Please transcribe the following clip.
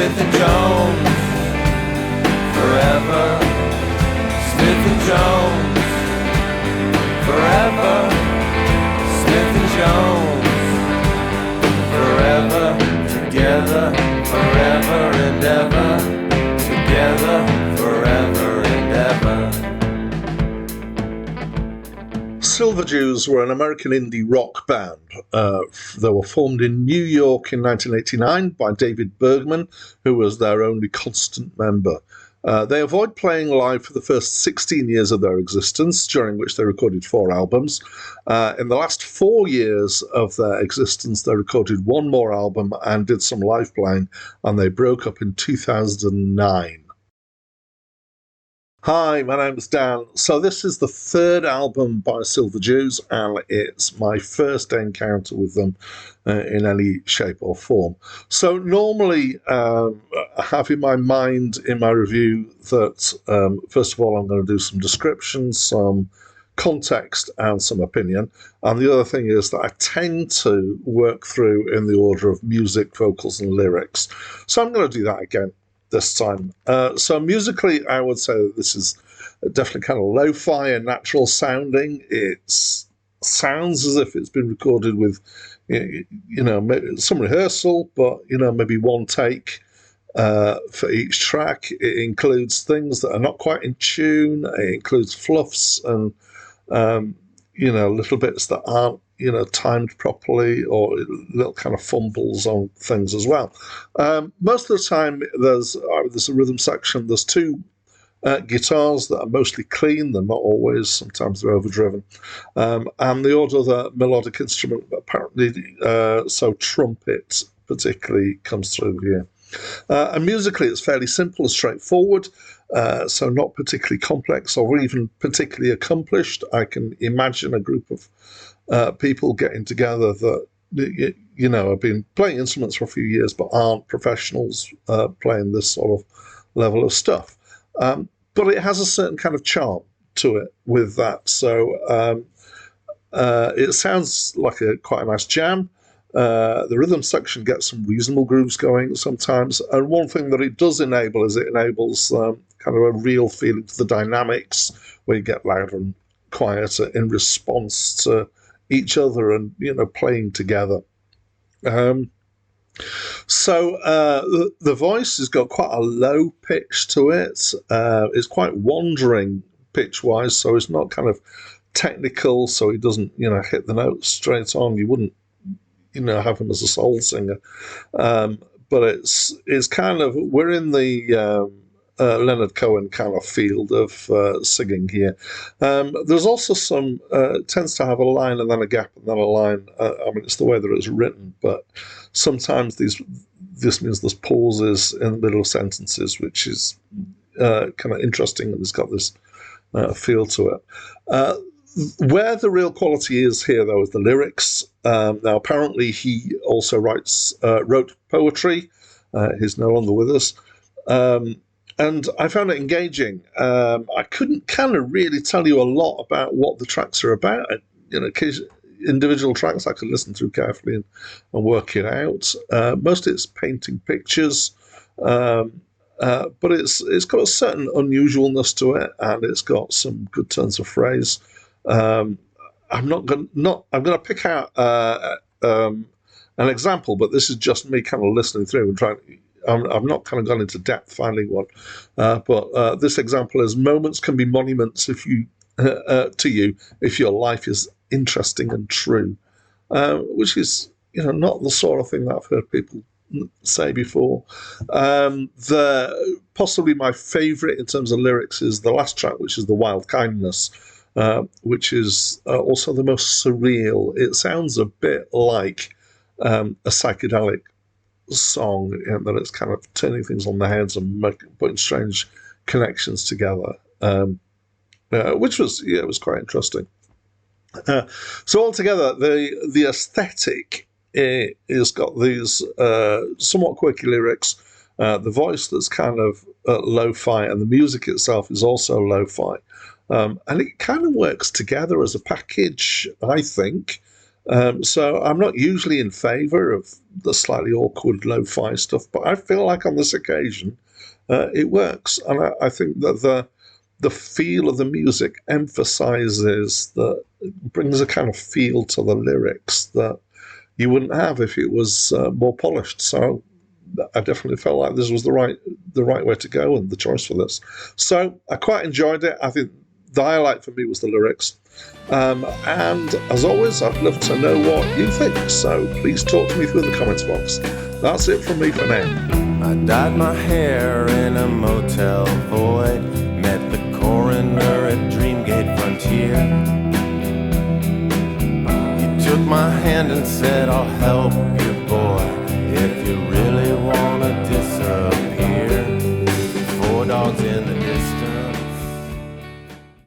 Smith and Jones, forever. Smith and Jones, forever. Smith and Jones, forever. Together, forever and ever. Together, forever and ever. Silverjews were an American indie rock band. They were formed in New York in 1989 by David Bergman, who was their only constant member. They avoid playing live for the first 16 years of their existence, during which they recorded 4 albums. In the last 4 years of their existence, they recorded 1 more album and did some live playing, and they broke up in 2009. Hi, my name's Dan. So this is the 3rd album by Silverjews, and it's my first encounter with them in any shape or form. So normally I have in my mind in my review that, first of all, I'm going to do some description, some context, and some opinion. And the other thing is that I tend to work through in the order of music, vocals, and lyrics. So I'm going to do that again this time. So musically, I would say that this is definitely kind of lo-fi and natural sounding. It sounds as if it's been recorded with, some rehearsal, but, maybe one take for each track. It includes things that are not quite in tune. It includes fluffs and, little bits that aren't, timed properly, or little kind of fumbles on things as well. Most of the time, there's a rhythm section. There's 2 guitars that are mostly clean. They're not always. Sometimes they're overdriven. And the other melodic instrument, apparently, so trumpet particularly comes through here. And musically, it's fairly simple and straightforward. So not particularly complex or even particularly accomplished. I can imagine a group of people getting together that, have been playing instruments for a few years but aren't professionals playing this sort of level of stuff. But it has a certain kind of charm to it with that. So it sounds like quite a nice jam. The rhythm section gets some reasonable grooves going sometimes. And one thing that it does enable is it enables kind of a real feeling to the dynamics, where you get louder and quieter in response to each other and, playing together. So the voice has got quite a low pitch to it. It's quite wandering pitch-wise, so it's not kind of technical, so he doesn't, hit the notes straight on. You wouldn't, have him as a soul singer. But it's kind of, we're in the Leonard Cohen kind of field of singing here. There's also some, tends to have a line and then a gap and then a line. It's the way that it's written, but sometimes this means there's pauses in the middle of sentences, which is kind of interesting, and it's got this feel to it. Where the real quality is here, though, is the lyrics. Now, apparently, he also wrote poetry. He's no longer with us. And I found it engaging. I couldn't kind of really tell you a lot about what the tracks are about. Individual tracks I could listen through carefully and work it out. Most of it's painting pictures, but it's got a certain unusualness to it, and it's got some good turns of phrase. I'm going to pick out an example, but this is just me kind of listening through and trying. I've not kind of gone into depth finding one, but this example is: moments can be monuments to you if your life is interesting and true, which is not the sort of thing that I've heard people say before. Possibly my favourite in terms of lyrics is the last track, which is The Wild Kindness, which is also the most surreal. It sounds a bit like a psychedelic song, that it's kind of turning things on their heads and putting strange connections together, which was was quite interesting. So altogether, the aesthetic has got these somewhat quirky lyrics, the voice that's kind of lo-fi, and the music itself is also lo-fi, and it kind of works together as a package, I think. So I'm not usually in favour of the slightly awkward lo-fi stuff, but I feel like on this occasion it works, and I think that the feel of the music emphasises that, brings a kind of feel to the lyrics that you wouldn't have if it was more polished. So I definitely felt like this was the right way to go and the choice for this. So I quite enjoyed it. I think the highlight for me was the lyrics. And as always, I'd love to know what you think. So please talk to me through the comments box. That's it from me for now. I dyed my hair in a motel void. Met the coroner at Dreamgate Frontier. He took my hand and said, I'll help you